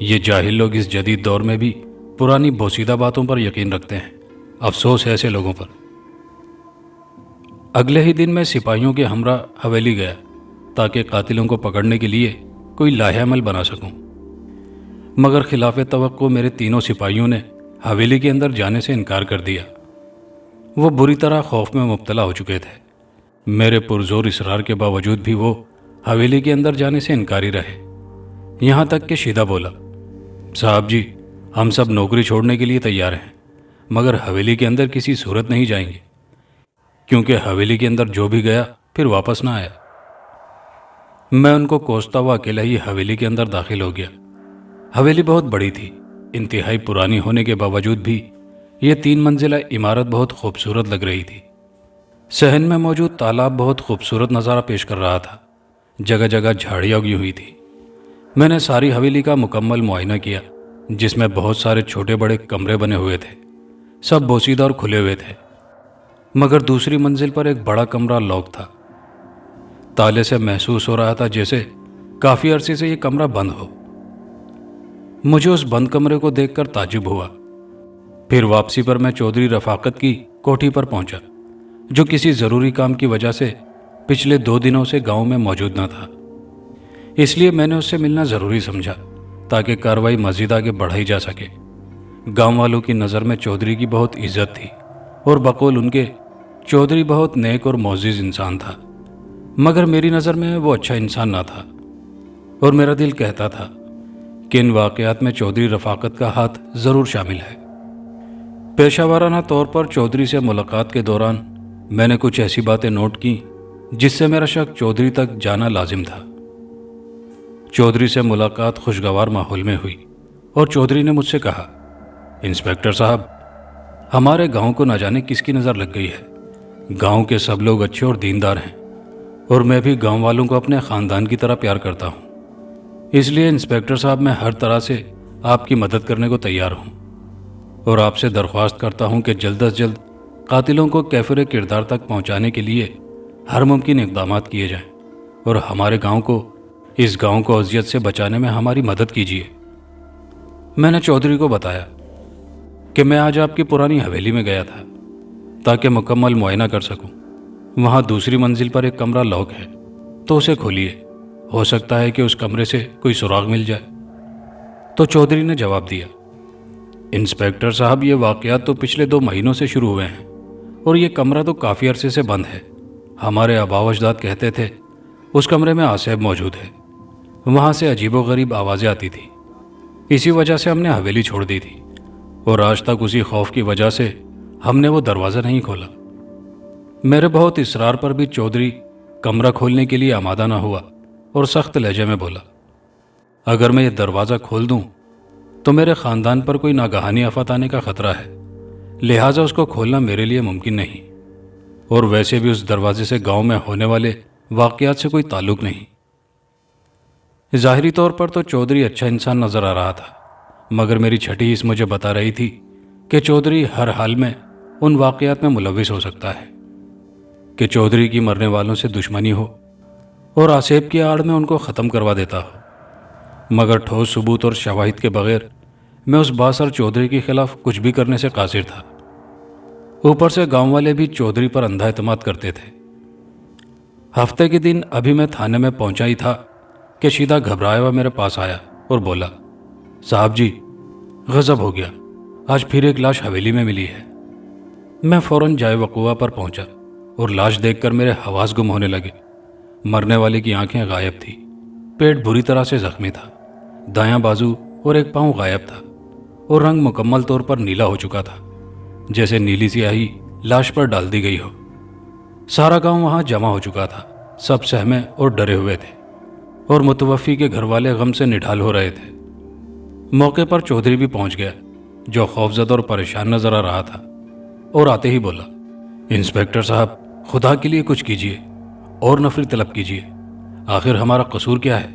یہ جاہل لوگ اس جدید دور میں بھی پرانی بوسیدہ باتوں پر یقین رکھتے ہیں۔ افسوس ہے ایسے لوگوں پر۔ اگلے ہی دن میں سپاہیوں کے ہمراہ حویلی گیا تاکہ قاتلوں کو پکڑنے کے لیے کوئی لاہے عمل بنا سکوں، مگر خلاف توقع میرے تینوں سپاہیوں نے حویلی کے اندر جانے سے انکار کر دیا۔ وہ بری طرح خوف میں مبتلا ہو چکے تھے۔ میرے پرزور اصرار کے باوجود بھی وہ حویلی کے اندر جانے سے انکاری رہے، یہاں تک کہ شیدہ بولا، صاحب جی ہم سب نوکری چھوڑنے کے لیے تیار ہیں، مگر حویلی کے اندر کسی صورت نہیں جائیں گے، کیونکہ حویلی کے اندر جو بھی گیا پھر واپس نہ آیا۔ میں ان کو کوستا ہوا اکیلا ہی حویلی کے اندر داخل ہو گیا۔ حویلی بہت بڑی تھی، انتہائی پرانی ہونے کے باوجود بھی یہ 3 منزلہ عمارت بہت خوبصورت لگ رہی تھی۔ صحن میں موجود تالاب بہت خوبصورت نظارہ پیش کر رہا تھا، جگہ جگہ جھاڑیاں اگی ہوئی تھی۔ میں نے ساری حویلی کا مکمل معائنہ کیا، جس میں بہت سارے چھوٹے بڑے کمرے بنے ہوئے تھے، سب بوسیدہ اور کھلے ہوئے تھے، مگر دوسری منزل پر ایک بڑا کمرہ لاک تھا۔ تالے سے محسوس ہو رہا تھا جیسے کافی عرصے سے یہ کمرہ بند ہو۔ مجھے اس بند کمرے کو دیکھ کر تعجب ہوا۔ پھر واپسی پر میں چودھری رفاقت کی کوٹھی پر پہنچا، جو کسی ضروری کام کی وجہ سے پچھلے 2 دنوں سے گاؤں میں موجود نہ تھا۔ اس لیے میں نے اس سے ملنا ضروری سمجھا تاکہ کارروائی مزید آگے بڑھائی جا سکے۔ گاؤں والوں کی نظر میں چودھری کی بہت عزت تھی، اور بقول ان کے چودھری بہت نیک اور معزز انسان تھا، مگر میری نظر میں وہ اچھا انسان نہ تھا، اور میرا دل کہتا تھا کہ ان واقعات میں چودھری رفاقت کا ہاتھ ضرور شامل ہے۔ پیشہ ورانہ طور پر چودھری سے ملاقات کے دوران میں نے کچھ ایسی باتیں نوٹ کی جس سے میرا شک چودھری تک جانا لازم تھا۔ چودھری سے ملاقات خوشگوار ماحول میں ہوئی، اور چودھری نے مجھ سے کہا، انسپکٹر صاحب، ہمارے گاؤں کو نہ جانے کس کی نظر لگ گئی ہے۔ گاؤں کے سب لوگ اچھے اور دیندار ہیں، اور میں بھی گاؤں والوں کو اپنے خاندان کی طرح پیار کرتا ہوں۔ اس لیے انسپکٹر صاحب میں ہر طرح سے آپ کی مدد کرنے کو تیار ہوں، اور آپ سے درخواست کرتا ہوں کہ جلد از جلد قاتلوں کو کیفر کردار تک پہنچانے کے لیے ہر ممکن اقدامات کیے جائیں، اور ہمارے گاؤں کو، اس گاؤں کو اذیت سے بچانے میں ہماری مدد کیجیے۔ میں نے چودھری کو بتایا کہ میں آج آپ کی پرانی حویلی میں گیا تھا تاکہ مکمل معائنہ کر سکوں۔ وہاں دوسری منزل پر ایک کمرہ لاک ہے، تو اسے کھولیے، ہو سکتا ہے کہ اس کمرے سے کوئی سراغ مل جائے۔ تو چودھری نے جواب دیا، انسپکٹر صاحب، یہ واقعات تو پچھلے 2 مہینوں سے شروع ہوئے ہیں، اور یہ کمرہ تو کافی عرصے سے بند ہے۔ ہمارے آباء و اجداد کہتے تھے اس کمرے میں آسیب موجود ہے، وہاں سے عجیب و غریب آوازیں آتی تھی، اسی وجہ سے ہم نے حویلی چھوڑ دی تھی، اور آج تک اسی خوف کی وجہ سے ہم نے وہ دروازہ نہیں کھولا۔ میرے بہت اصرار پر بھی چودھری کمرہ کھولنے کے لیے آمادہ نہ ہوا، اور سخت لہجے میں بولا، اگر میں یہ دروازہ کھول دوں تو میرے خاندان پر کوئی ناگہانی آفت آنے کا خطرہ ہے، لہٰذا اس کو کھولنا میرے لیے ممکن نہیں، اور ویسے بھی اس دروازے سے گاؤں میں ہونے والے واقعات سے کوئی تعلق نہیں۔ ظاہری طور پر تو چودھری اچھا انسان نظر آ رہا تھا، مگر میری چھٹی حس مجھے بتا رہی تھی کہ چودھری ہر حال میں ان واقعات میں ملوث ہو سکتا ہے، کہ چودھری کی مرنے والوں سے دشمنی ہو اور آسیب کی آڑ میں ان کو ختم کروا دیتا ہو۔ مگر ٹھوس ثبوت اور شواہد کے بغیر میں اس بااثر چودھری کے خلاف کچھ بھی کرنے سے قاصر تھا۔ اوپر سے گاؤں والے بھی چودھری پر اندھا اعتماد کرتے تھے۔ ہفتے کے دن ابھی میں تھانے میں پہنچا ہی تھا کہ شیدہ گھبرایا ہوا میرے پاس آیا اور بولا، صاحب جی، غضب ہو گیا، آج پھر ایک لاش حویلی میں ملی ہے۔ میں فوراً جائے وقوع پر پہنچا، اور لاش دیکھ کر میرے حواس گم ہونے لگے۔ مرنے والے کی آنکھیں غائب تھی، پیٹ بری طرح سے زخمی تھا، دایاں بازو اور ایک پاؤں غائب تھا، اور رنگ مکمل طور پر نیلا ہو چکا تھا، جیسے نیلی سیاہی لاش پر ڈال دی گئی ہو۔ سارا گاؤں وہاں جمع ہو چکا تھا، سب سہمے اور ڈرے ہوئے تھے، اور متوفی کے گھر والے غم سے نڈھال ہو رہے تھے۔ موقع پر چودھری بھی پہنچ گیا، جو خوفزدہ اور پریشان نظر آ رہا تھا، اور آتے ہی بولا، انسپکٹر صاحب، خدا کے لیے کچھ کیجیے اور نفری طلب کیجیے، آخر ہمارا قصور کیا ہے؟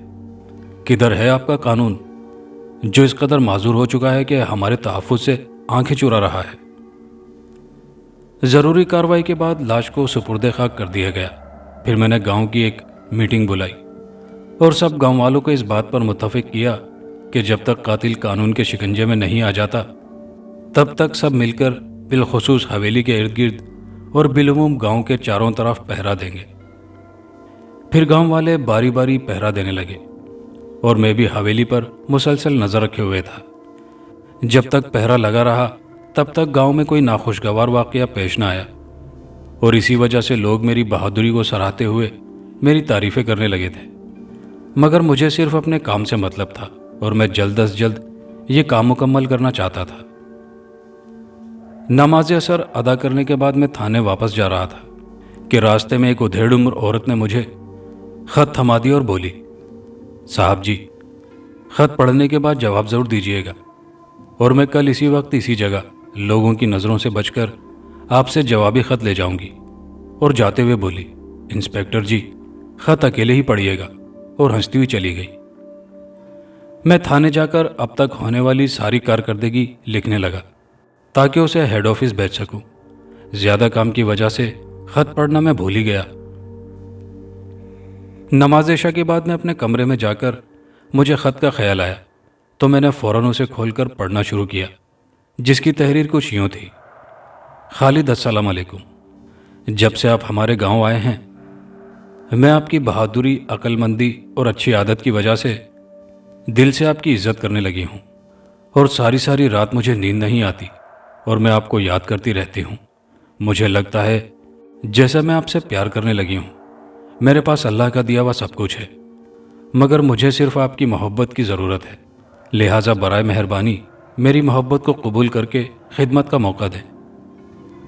کدھر ہے آپ کا قانون جو اس قدر معذور ہو چکا ہے کہ ہمارے تحفظ سے آنکھیں چرا رہا ہے؟ ضروری کارروائی کے بعد لاش کو سپرد خاک کر دیا گیا۔ پھر میں نے گاؤں کی ایک میٹنگ بلائی اور سب گاؤں والوں کو اس بات پر متفق کیا کہ جب تک قاتل قانون کے شکنجے میں نہیں آ جاتا تب تک سب مل کر بالخصوص حویلی کے ارد گرد اور بالعموم گاؤں کے چاروں طرف پہرا دیں گے۔ پھر گاؤں والے باری باری پہرا دینے لگے اور میں بھی حویلی پر مسلسل نظر رکھے ہوئے تھا۔ جب تک پہرا لگا رہا تب تک گاؤں میں کوئی ناخوشگوار واقعہ پیش نہ آیا، اور اسی وجہ سے لوگ میری بہادری کو سراہتے ہوئے میری تعریفیں کرنے لگے تھے۔ مگر مجھے صرف اپنے کام سے مطلب تھا اور میں جلد از جلد یہ کام مکمل کرنا چاہتا تھا۔ نماز اثر ادا کرنے کے بعد میں تھانے واپس جا رہا تھا کہ راستے میں ایک ادھیڑ عمر عورت نے مجھے خط تھما دیا اور بولی، صاحب جی، خط پڑھنے کے بعد جواب ضرور دیجیے گا، اور میں کل اسی وقت اسی جگہ لوگوں کی نظروں سے بچ کر آپ سے جوابی خط لے جاؤں گی۔ اور جاتے ہوئے بولی، انسپکٹر جی، خط اکیلے ہی پڑھیے گا، اور ہنستی ہوئی چلی گئی۔ میں تھانے جا کر اب تک ہونے والی ساری کارکردگی لکھنے لگا تاکہ اسے ہیڈ آفس بھیج سکوں۔ زیادہ کام کی وجہ سے خط پڑھنا میں بھول ہی گیا۔ نماز عشاء کے بعد میں اپنے کمرے میں جا کر مجھے خط کا خیال آیا تو میں نے فوراً اسے کھول کر پڑھنا شروع کیا، جس کی تحریر کچھ یوں تھی: خالد، السلام علیکم۔ جب سے آپ ہمارے گاؤں آئے ہیں میں آپ کی بہادری، عقل مندی اور اچھی عادت کی وجہ سے دل سے آپ کی عزت کرنے لگی ہوں، اور ساری ساری رات مجھے نیند نہیں آتی اور میں آپ کو یاد کرتی رہتی ہوں۔ مجھے لگتا ہے جیسا میں آپ سے پیار کرنے لگی ہوں۔ میرے پاس اللہ کا دیا ہوا سب کچھ ہے، مگر مجھے صرف آپ کی محبت کی ضرورت ہے، لہٰذا برائے مہربانی میری محبت کو قبول کر کے خدمت کا موقع دیں۔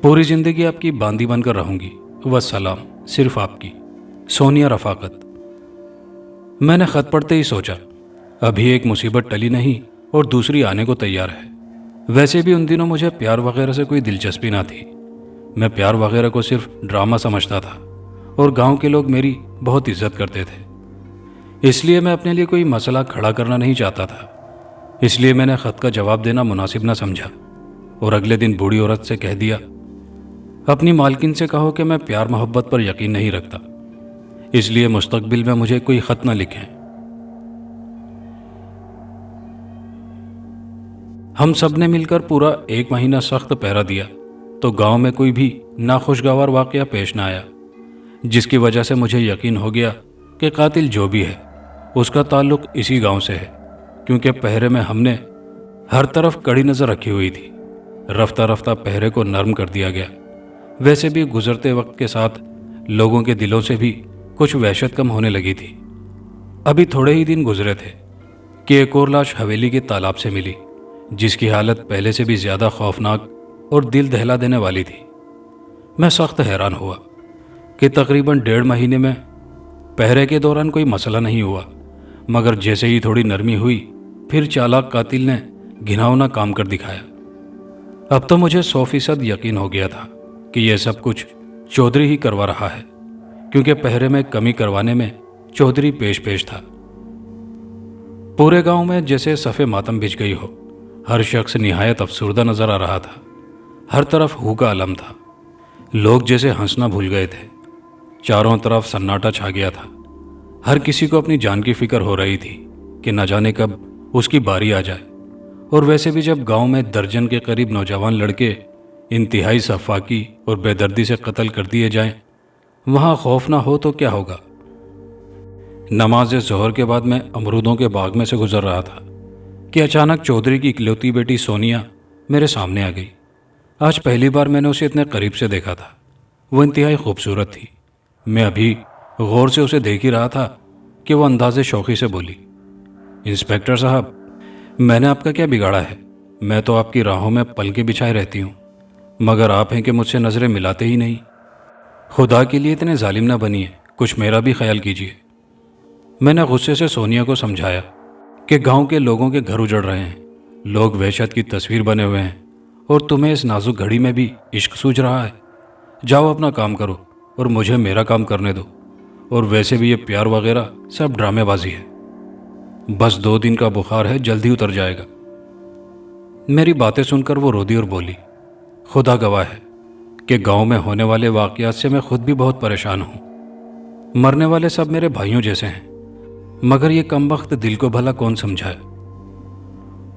پوری زندگی آپ کی باندی بن کر رہوں گی، والسلام، صرف آپ کی سونیا رفاقت۔ میں نے خط پڑھتے ہی سوچا، ابھی ایک مصیبت ٹلی نہیں اور دوسری آنے کو تیار ہے۔ ویسے بھی ان دنوں مجھے پیار وغیرہ سے کوئی دلچسپی نہ تھی۔ میں پیار وغیرہ کو صرف ڈرامہ سمجھتا تھا، اور گاؤں کے لوگ میری بہت عزت کرتے تھے، اس لیے میں اپنے لیے کوئی مسئلہ کھڑا کرنا نہیں چاہتا تھا۔ اس لیے میں نے خط کا جواب دینا مناسب نہ سمجھا، اور اگلے دن بوڑھی عورت سے کہہ دیا، اپنی مالکن سے کہو کہ میں پیار محبت پر یقین نہیں رکھتا، اس لیے مستقبل میں مجھے کوئی خط نہ لکھیں۔ ہم سب نے مل کر پورا 1 مہینہ سخت پہرا دیا تو گاؤں میں کوئی بھی ناخوشگوار واقعہ پیش نہ آیا، جس کی وجہ سے مجھے یقین ہو گیا کہ قاتل جو بھی ہے اس کا تعلق اسی گاؤں سے ہے، کیونکہ پہرے میں ہم نے ہر طرف کڑی نظر رکھی ہوئی تھی۔ رفتہ رفتہ پہرے کو نرم کر دیا گیا۔ ویسے بھی گزرتے وقت کے ساتھ لوگوں کے دلوں سے بھی کچھ وحشت کم ہونے لگی تھی۔ ابھی تھوڑے ہی دن گزرے تھے کہ ایک اور لاش حویلی کے تالاب سے ملی، جس کی حالت پہلے سے بھی زیادہ خوفناک اور دل دہلا دینے والی تھی۔ میں سخت حیران ہوا کہ تقریباً 1.5 مہینے میں پہرے کے دوران کوئی مسئلہ نہیں ہوا، مگر جیسے ہی تھوڑی نرمی ہوئی پھر چالاک قاتل نے گھناؤنا کام کر دکھایا۔ اب تو مجھے 100% یقین ہو گیا تھا کہ یہ سب کچھ چودھری ہی کروا رہا ہے، کیونکہ پہرے میں کمی کروانے میں چودھری پیش تھا۔ پورے گاؤں میں جیسے صف ماتم بچھ گئی ہو، ہر شخص نہایت افسردہ نظر آ رہا تھا۔ ہر طرف ہو کا عالم تھا، لوگ جیسے ہنسنا بھول گئے تھے۔ چاروں طرف سناٹا چھا گیا تھا، ہر کسی کو اپنی جان کی فکر ہو رہی تھی کہ نہ جانے کب اس کی باری آ جائے۔ اور ویسے بھی جب گاؤں میں درجن کے قریب نوجوان لڑکے انتہائی سفاکی اور بے دردی سے قتل کر دیے جائیں، وہاں خوف نہ ہو تو کیا ہوگا۔ نماز ظہر کے بعد میں امرودوں کے باغ میں سے گزر رہا تھا کہ اچانک چودھری کی اکلوتی بیٹی سونیا میرے سامنے آ گئی۔ آج پہلی بار میں نے اسے اتنے قریب سے دیکھا تھا۔ وہ انتہائی خوبصورت تھی۔ میں ابھی غور سے اسے دیکھ ہی رہا تھا کہ وہ انداز شوخی سے بولی، انسپکٹر صاحب، میں نے آپ کا کیا بگاڑا ہے؟ میں تو آپ کی راہوں میں پلکیں بچھائے رہتی ہوں، مگر آپ ہیں کہ مجھ سے نظریں ملاتے ہی نہیں۔ خدا کے لیے اتنے ظالم نہ بنیے، کچھ میرا بھی خیال کیجیے۔ میں نے غصے سے سونیا کو سمجھایا کہ گاؤں کے لوگوں کے گھر اجڑ رہے ہیں، لوگ وحشت کی تصویر بنے ہوئے ہیں، اور تمہیں اس نازک گھڑی میں بھی عشق سوجھ رہا ہے۔ جاؤ اپنا کام کرو اور مجھے میرا کام کرنے دو، اور ویسے بھی یہ پیار وغیرہ سب ڈرامے بازی ہے، بس 2 دن کا بخار ہے، جلدی اتر جائے گا۔ میری باتیں سن کر وہ رو دی اور بولی، خدا گواہ ہے کہ گاؤں میں ہونے والے واقعات سے میں خود بھی بہت پریشان ہوں۔ مرنے والے سب میرے بھائیوں جیسے ہیں، مگر یہ کم وقت دل کو بھلا کون سمجھائے۔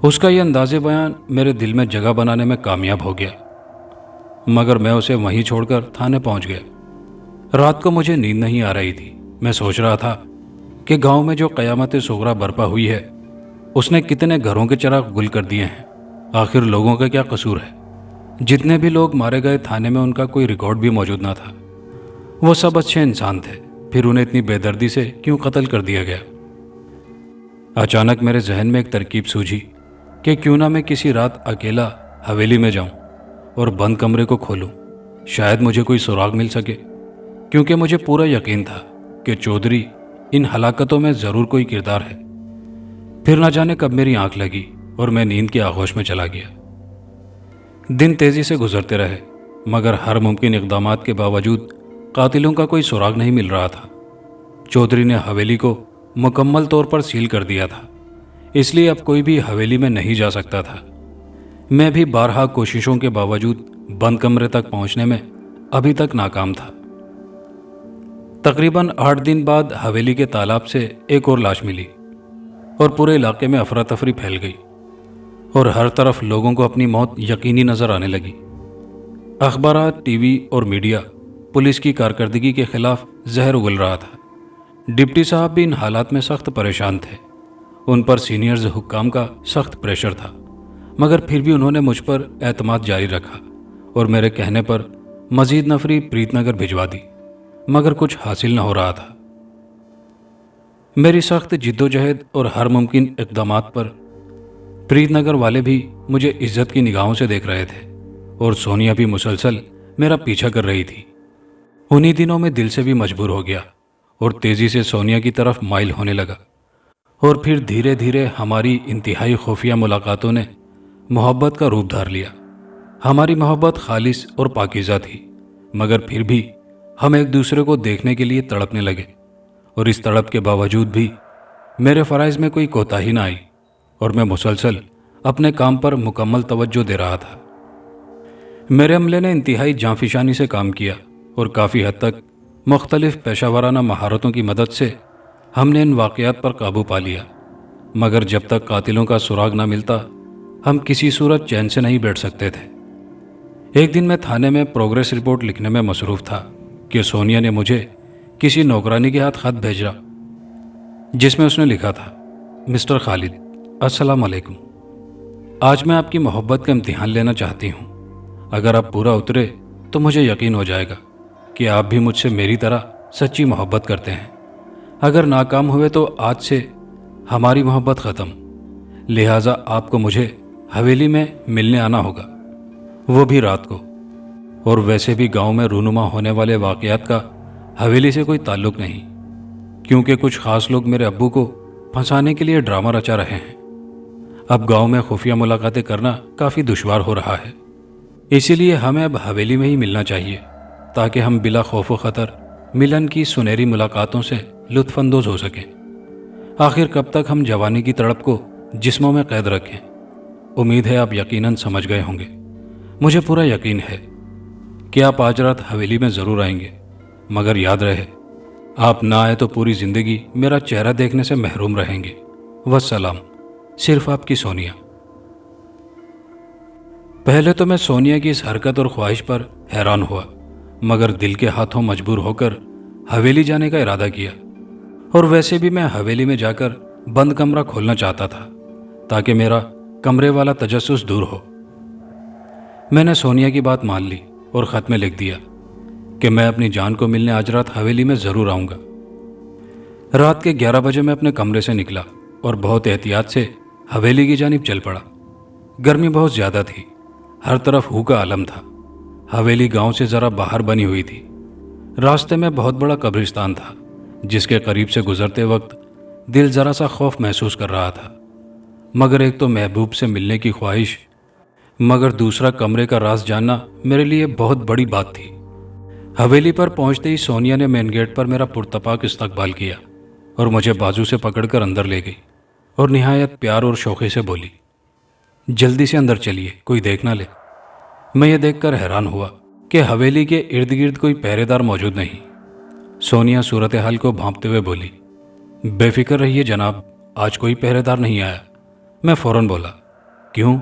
اس کا یہ انداز بیان میرے دل میں جگہ بنانے میں کامیاب ہو گیا، مگر میں اسے وہیں چھوڑ کر تھانے پہنچ گیا۔ رات کو مجھے نیند نہیں آ رہی تھی۔ میں سوچ رہا تھا کہ گاؤں میں جو قیامت صغریٰ برپا ہوئی ہے، اس نے کتنے گھروں کے چراغ گل کر دیے ہیں۔ آخر لوگوں کا کیا قصور ہے؟ جتنے بھی لوگ مارے گئے تھانے میں ان کا کوئی ریکارڈ بھی موجود نہ تھا۔ وہ سب اچھے انسان تھے، پھر انہیں اتنی بے دردی سے کیوں قتل کر دیا گیا؟ اچانک میرے ذہن میں ایک ترکیب سوجھی کہ کیوں نہ میں کسی رات اکیلا حویلی میں جاؤں اور بند کمرے کو کھولوں، شاید مجھے کوئی سراغ مل سکے، کیونکہ مجھے پورا یقین تھا کہ چودھری ان ہلاکتوں میں ضرور کوئی کردار ہے۔ پھر نہ جانے کب میری آنکھ لگی اور میں نیند کے آغوش میں چلا گیا۔ دن تیزی سے گزرتے رہے، مگر ہر ممکن اقدامات کے باوجود قاتلوں کا کوئی سراغ نہیں مل رہا تھا۔ چودھری نے حویلی کو مکمل طور پر سیل کر دیا تھا، اس لیے اب کوئی بھی حویلی میں نہیں جا سکتا تھا۔ میں بھی بارہا کوششوں کے باوجود بند کمرے تک پہنچنے میں ابھی تک ناکام تھا۔ تقریباً 8 دن بعد حویلی کے تالاب سے ایک اور لاش ملی اور پورے علاقے میں افراتفری پھیل گئی اور ہر طرف لوگوں کو اپنی موت یقینی نظر آنے لگی۔ اخبارات، ٹی وی اور میڈیا پولیس کی کارکردگی کے خلاف زہر اگل رہا تھا۔ ڈپٹی صاحب بھی ان حالات میں سخت پریشان تھے۔ ان پر سینئرز حکام کا سخت پریشر تھا، مگر پھر بھی انہوں نے مجھ پر اعتماد جاری رکھا اور میرے کہنے پر مزید نفری پریت نگر بھجوا دی، مگر کچھ حاصل نہ ہو رہا تھا۔ میری سخت جدوجہد اور ہر ممکن اقدامات پر پریت نگر والے بھی مجھے عزت کی نگاہوں سے دیکھ رہے تھے اور سونیا بھی مسلسل میرا پیچھا کر رہی تھی۔ انہی دنوں میں دل سے بھی مجبور ہو گیا اور تیزی سے سونیا کی طرف مائل ہونے لگا، اور پھر دھیرے دھیرے ہماری انتہائی خفیہ ملاقاتوں نے محبت کا روپ دھار لیا۔ ہماری محبت خالص اور پاکیزہ تھی، مگر پھر بھی ہم ایک دوسرے کو دیکھنے کے لیے تڑپنے لگے، اور اس تڑپ کے باوجود بھی میرے فرائض میں کوئی کوتاہی نہ آئی اور میں مسلسل اپنے کام پر مکمل توجہ دے رہا تھا۔ میرے عملے نے انتہائی جانفشانی سے کام کیا اور کافی حد تک مختلف پیشہ ورانہ مہارتوں کی مدد سے ہم نے ان واقعات پر قابو پا لیا، مگر جب تک قاتلوں کا سراغ نہ ملتا ہم کسی صورت چین سے نہیں بیٹھ سکتے تھے۔ ایک دن میں تھانے میں پروگریس رپورٹ لکھنے میں مصروف تھا کہ سونیا نے مجھے کسی نوکرانی کے ہاتھ خط بھیجا، جس میں اس نے لکھا تھا: مسٹر خالد، السلام علیکم۔ آج میں آپ کی محبت کا امتحان لینا چاہتی ہوں۔ اگر آپ پورا اترے تو مجھے یقین ہو جائے گا کہ آپ بھی مجھ سے میری طرح سچی محبت کرتے ہیں۔ اگر ناکام ہوئے تو آج سے ہماری محبت ختم، لہٰذا آپ کو مجھے حویلی میں ملنے آنا ہوگا، وہ بھی رات کو۔ اور ویسے بھی گاؤں میں رونما ہونے والے واقعات کا حویلی سے کوئی تعلق نہیں، کیونکہ کچھ خاص لوگ میرے ابو کو پھنسانے کے لیے ڈرامہ رچا رہے ہیں۔ اب گاؤں میں خفیہ ملاقاتیں کرنا کافی دشوار ہو رہا ہے، اسی لیے ہمیں اب حویلی میں ہی ملنا چاہیے تاکہ ہم بلا خوف و خطر ملن کی سنہری ملاقاتوں سے لطف اندوز ہو سکیں۔ آخر کب تک ہم جوانی کی تڑپ کو جسموں میں قید رکھیں؟ امید ہے آپ یقیناً سمجھ گئے ہوں گے۔ مجھے پورا یقین ہے کہ آپ آج رات حویلی میں ضرور آئیں گے، مگر یاد رہے آپ نہ آئے تو پوری زندگی میرا چہرہ دیکھنے سے محروم رہیں گے۔ والسلام، صرف آپ کی سونیا۔ پہلے تو میں سونیا کی اس حرکت اور خواہش پر حیران ہوا، مگر دل کے ہاتھوں مجبور ہو کر حویلی جانے کا ارادہ کیا، اور ویسے بھی میں حویلی میں جا کر بند کمرہ کھولنا چاہتا تھا تاکہ میرا کمرے والا تجسس دور ہو۔ میں نے سونیا کی بات مان لی اور خط میں لکھ دیا کہ میں اپنی جان کو ملنے آج رات حویلی میں ضرور آؤں گا۔ رات کے 11 بجے میں اپنے کمرے سے نکلا اور بہت احتیاط سے حویلی کی جانب چل پڑا۔ گرمی بہت زیادہ تھی، ہر طرف ہو کا عالم تھا۔ حویلی گاؤں سے ذرا باہر بنی ہوئی تھی۔ راستے میں بہت بڑا قبرستان تھا، جس کے قریب سے گزرتے وقت دل ذرا سا خوف محسوس کر رہا تھا، مگر ایک تو محبوب سے ملنے کی خواہش، مگر دوسرا کمرے کا راز جاننا میرے لیے بہت بڑی بات تھی۔ حویلی پر پہنچتے ہی سونیا نے مین گیٹ پر میرا پرتپاک استقبال کیا اور مجھے بازو سے پکڑ کر اندر لے گئی اور نہایت پیار اور شوقی سے بولی: جلدی سے اندر چلیے، کوئی دیکھ نہ لے۔ میں یہ دیکھ کر حیران ہوا کہ حویلی کے ارد گرد کوئی پہرے دار موجود نہیں۔ سونیا صورتحال کو بھانپتے ہوئے بولی: بے فکر رہیے جناب، آج کوئی پہرے دار نہیں آیا۔ میں فوراً بولا: کیوں؟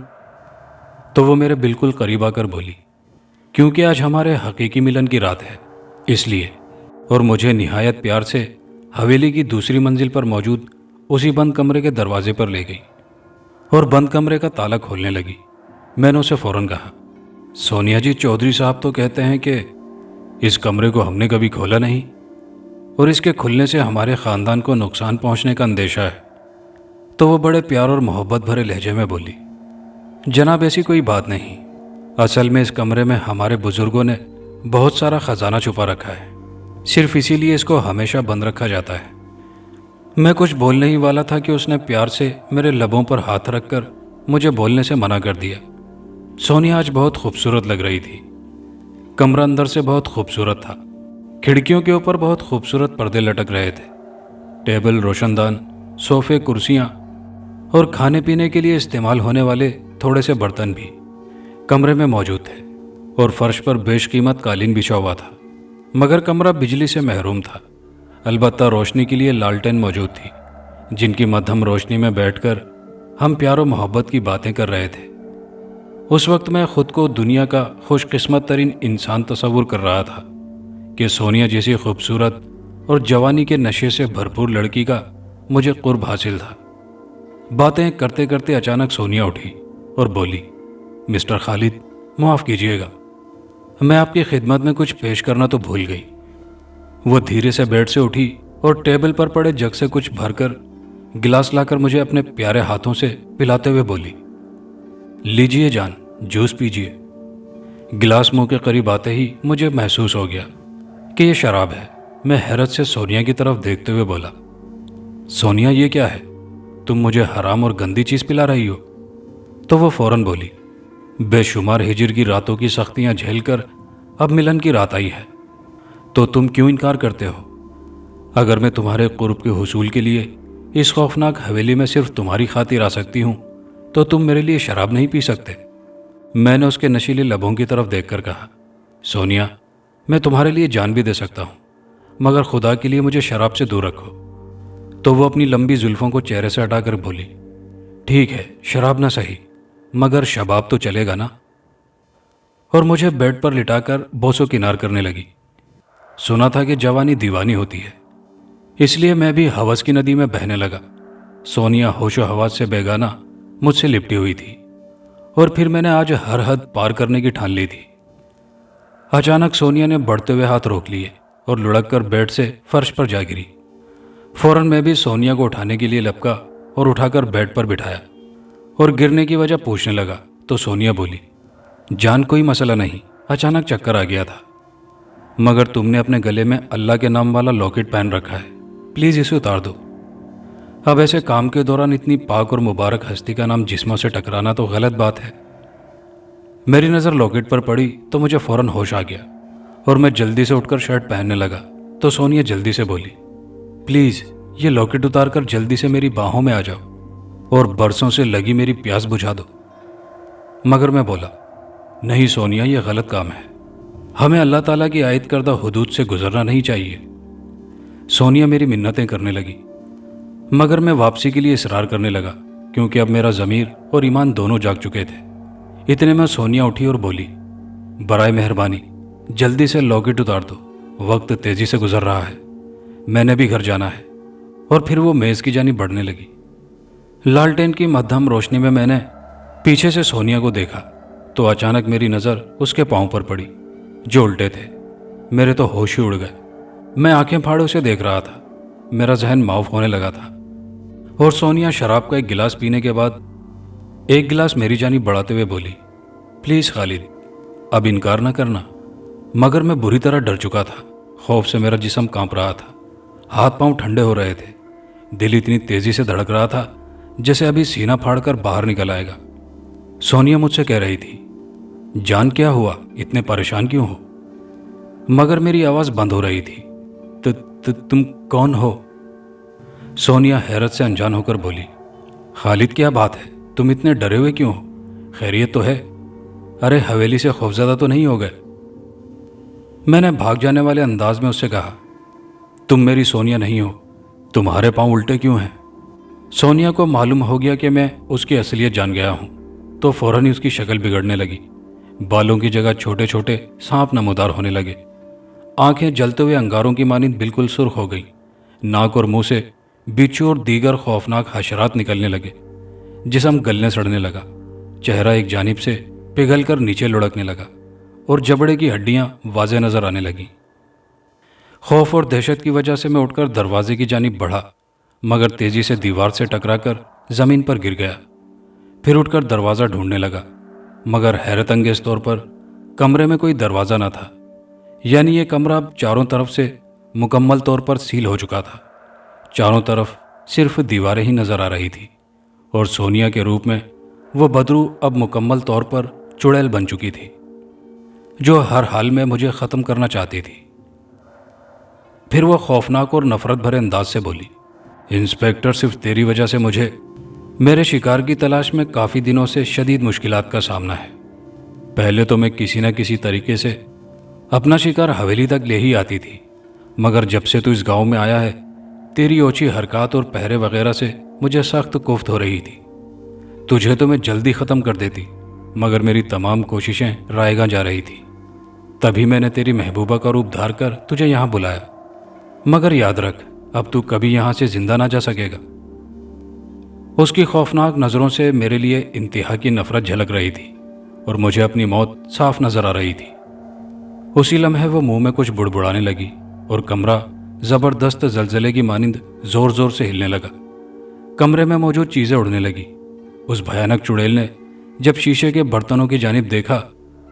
تو وہ میرے بالکل قریب آ کر بولی، کیونکہ آج ہمارے حقیقی ملن کی رات ہے، اس لیے۔ اور مجھے نہایت پیار سے حویلی کی دوسری منزل پر موجود اسی بند کمرے کے دروازے پر لے گئی اور بند کمرے کا تالا کھولنے لگی۔ میں نے اسے فوراً کہا، سونیا جی، چودھری صاحب تو کہتے ہیں کہ اس کمرے کو ہم نے کبھی کھولا نہیں اور اس کے کھلنے سے ہمارے خاندان کو نقصان پہنچنے کا اندیشہ ہے۔ تو وہ بڑے پیار اور محبت بھرے لہجے میں بولی، جناب ایسی کوئی بات نہیں، اصل میں اس کمرے میں ہمارے بزرگوں نے بہت سارا خزانہ چھپا رکھا ہے، صرف اسی لیے اس کو ہمیشہ بند رکھا جاتا ہے۔ میں کچھ بولنے ہی والا تھا کہ اس نے پیار سے میرے لبوں پر ہاتھ رکھ کر مجھے بولنے سے منع کر دیا۔ سونیا آج بہت خوبصورت لگ رہی تھی۔ کمرہ اندر سے بہت خوبصورت تھا، کھڑکیوں کے اوپر بہت خوبصورت پردے لٹک رہے تھے، ٹیبل، روشن دان، صوفے، کرسیاں اور کھانے پینے کے لیے استعمال ہونے والے تھوڑے سے برتن بھی کمرے میں موجود تھے، اور فرش پر بیش قیمت قالین بچھا ہوا تھا۔ مگر کمرہ بجلی سے محروم تھا، البتہ روشنی کے لیے لالٹین موجود تھی، جن کی مدھم روشنی میں بیٹھ کر ہم پیار و محبت کی باتیں کر رہے تھے۔ اس وقت میں خود کو دنیا کا خوش قسمت ترین انسان تصور کر رہا تھا کہ سونیا جیسی خوبصورت اور جوانی کے نشے سے بھرپور لڑکی کا مجھے قرب حاصل تھا۔ باتیں کرتے کرتے اچانک سونیا اٹھی اور بولی، مسٹر خالد، معاف کیجیے گا، میں آپ کی خدمت میں کچھ پیش کرنا تو بھول گئی۔ وہ دھیرے سے بیڈ سے اٹھی اور ٹیبل پر پڑے جگ سے کچھ بھر کر گلاس لا کر مجھے اپنے پیارے ہاتھوں سے پلاتے ہوئے بولی، لیجیے جان، جوس پیجیے۔ گلاس منہ کے قریب آتے ہی مجھے محسوس ہو گیا کہ یہ شراب ہے۔ میں حیرت سے سونیا کی طرف دیکھتے ہوئے بولا، سونیا یہ کیا ہے؟ تم مجھے حرام اور گندی چیز پلا رہی ہو؟ تو وہ فوراً بولی، بے شمار ہجر کی راتوں کی سختیاں جھیل کر اب ملن کی رات آئی ہے، تو تم کیوں انکار کرتے ہو؟ اگر میں تمہارے قرب کے حصول کے لیے اس خوفناک حویلی میں صرف تمہاری خاطر آ سکتی ہوں تو تم میرے لیے شراب نہیں پی سکتے؟ میں نے اس کے نشیلے لبوں کی طرف دیکھ کر کہا، سونیا، میں تمہارے لیے جان بھی دے سکتا ہوں، مگر خدا کے لیے مجھے شراب سے دور رکھو۔ تو وہ اپنی لمبی زلفوں کو چہرے سے ہٹا کر بولی، ٹھیک ہے، شراب نہ صحیح، مگر شباب تو چلے گا نا؟ اور مجھے بیڈ پر لٹا کر بوسو کنار کرنے لگی۔ سنا تھا کہ جوانی دیوانی ہوتی ہے، اس لیے میں بھی ہوس کی ندی میں بہنے لگا۔ سونیا ہوش و حواس سے بیگانہ مجھ سے لپٹی ہوئی تھی، اور پھر میں نے آج ہر حد پار کرنے کی ٹھان لی تھی۔ اچانک سونیا نے بڑھتے ہوئے ہاتھ روک لیے اور لڑک کر بیڈ سے فرش پر جا گری۔ فوراً میں بھی سونیا کو اٹھانے کے لیے لپکا اور اٹھا کر بیڈ پر بٹھایا اور گرنے کی وجہ پوچھنے لگا تو سونیا بولی، جان کوئی مسئلہ نہیں، اچانک چکر آ گیا تھا، مگر تم نے اپنے گلے میں اللہ کے نام والا لاکٹ پہن رکھا ہے، پلیز اسے اتار دو۔ اب ایسے کام کے دوران اتنی پاک اور مبارک ہستی کا نام جسموں سے ٹکرانا تو غلط بات ہے۔ میری نظر لاکٹ پر پڑی تو مجھے فوراً ہوش آ گیا اور میں جلدی سے اٹھ کر شرٹ پہننے لگا تو سونیا جلدی سے بولی، پلیز یہ لاکٹ اتار کر جلدی سے میری باہوں میں آ جاؤ اور برسوں سے لگی میری پیاس بجھا دو۔ مگر میں بولا، نہیں سونیا، یہ غلط کام ہے، ہمیں اللہ تعالیٰ کی عائد کردہ حدود سے گزرنا نہیں چاہیے۔ سونیا میری منتیں کرنے لگی، مگر میں واپسی کے لیے اصرار کرنے لگا کیونکہ اب میرا ضمیر اور ایمان دونوں جاگ چکے تھے۔ اتنے میں سونیا اٹھی اور بولی، برائے مہربانی جلدی سے لاکٹ اتار دو، وقت تیزی سے گزر رہا ہے، میں نے بھی گھر جانا ہے۔ اور پھر وہ میز کی جانب بڑھنے لگی۔ لالٹین کی مدھم روشنی میں نے پیچھے سے سونیا کو دیکھا تو اچانک میری نظر اس کے پاؤں پر پڑی جو الٹے تھے۔ میرے تو ہوش ہی اڑ گئے۔ میں آنکھیں پھاڑے اسے دیکھ رہا تھا، میرا ذہن معاف ہونے لگا تھا، اور سونیا شراب کا ایک گلاس پینے کے بعد ایک گلاس میری جانب بڑھاتے ہوئے بولی، پلیز خالد، اب انکار نہ کرنا۔ مگر میں بری طرح ڈر چکا تھا، خوف سے میرا جسم کانپ رہا تھا، ہاتھ پاؤں ٹھنڈے ہو رہے تھے، دل اتنی تیزی سے دھڑک رہا تھا جیسے ابھی سینہ پھاڑ کر باہر نکل آئے گا۔ سونیا مجھ سے کہہ رہی تھی، جان کیا ہوا، اتنے پریشان کیوں ہو؟ مگر میری آواز بند ہو رہی تھی۔ تم کون ہو؟ سونیا حیرت سے انجان ہو کر بولی، خالد کیا بات ہے، تم اتنے ڈرے ہوئے کیوں ہو؟ خیریت تو ہے؟ ارے حویلی سے خوفزدہ تو نہیں ہو گئے؟ میں نے بھاگ جانے والے انداز میں اس سے کہا، تم میری سونیا نہیں ہو، تمہارے پاؤں الٹے کیوں ہیں؟ سونیا کو معلوم ہو گیا کہ میں اس کی اصلیت جان گیا ہوں۔ تو فوراً ہی اس کی شکل بگڑنے لگی۔ بالوں کی جگہ چھوٹے چھوٹے سانپ نمودار ہونے لگے۔ آنکھیں جلتے ہوئے انگاروں کی مانند بالکل سرخ ہو گئی۔ ناک اور منہ سے بچھو اور دیگر خوفناک حشرات نکلنے لگے۔ جسم گلنے سڑنے لگا۔ چہرہ ایک جانب سے پگھل کر نیچے لڑکنے لگا اور جبڑے کی ہڈیاں واضح نظر آنے لگیں۔ خوف اور دہشت کی وجہ سے میں اٹھ کر دروازے کی جانب بڑھا، مگر تیزی سے دیوار سے ٹکرا کر زمین پر گر گیا۔ پھر اٹھ کر دروازہ ڈھونڈنے لگا، مگر حیرت انگیز طور پر کمرے میں کوئی دروازہ نہ تھا۔ یعنی یہ کمرہ اب چاروں طرف سے مکمل طور پر سیل ہو چکا تھا۔ چاروں طرف صرف دیواریں ہی نظر آ رہی تھی، اور سونیا کے روپ میں وہ بدرو اب مکمل طور پر چڑیل بن چکی تھی، جو ہر حال میں مجھے ختم کرنا چاہتی تھی۔ پھر وہ خوفناک اور نفرت بھرے انداز سے بولی، انسپیکٹر، صرف تیری وجہ سے مجھے میرے شکار کی تلاش میں کافی دنوں سے شدید مشکلات کا سامنا ہے۔ پہلے تو میں کسی نہ کسی طریقے سے اپنا شکار حویلی تک لے ہی آتی تھی، مگر جب سے تو اس گاؤں میں آیا ہے، تیری اوچھی حرکات اور پہرے وغیرہ سے مجھے سخت کوفت ہو رہی تھی۔ تجھے تو میں جلدی ختم کر دیتی، مگر میری تمام کوششیں رائے گاں جا رہی تھی۔ تبھی میں نے تیری محبوبہ کا روپ دھار کر تجھے یہاں بلایا، مگر یاد رکھ، اب تو کبھی یہاں سے زندہ نہ جا سکے گا۔ اس کی خوفناک نظروں سے میرے لیے انتہا کی نفرت جھلک رہی تھی، اور مجھے اپنی موت صاف نظر آ رہی تھی۔ اسی لمحے وہ منہ میں کچھ بڑبڑانے لگی، اور کمرہ زبردست زلزلے کی مانند زور زور سے ہلنے لگا۔ کمرے میں موجود چیزیں اڑنے لگی۔ اس بھیانک چڑیل نے جب شیشے کے برتنوں کی جانب دیکھا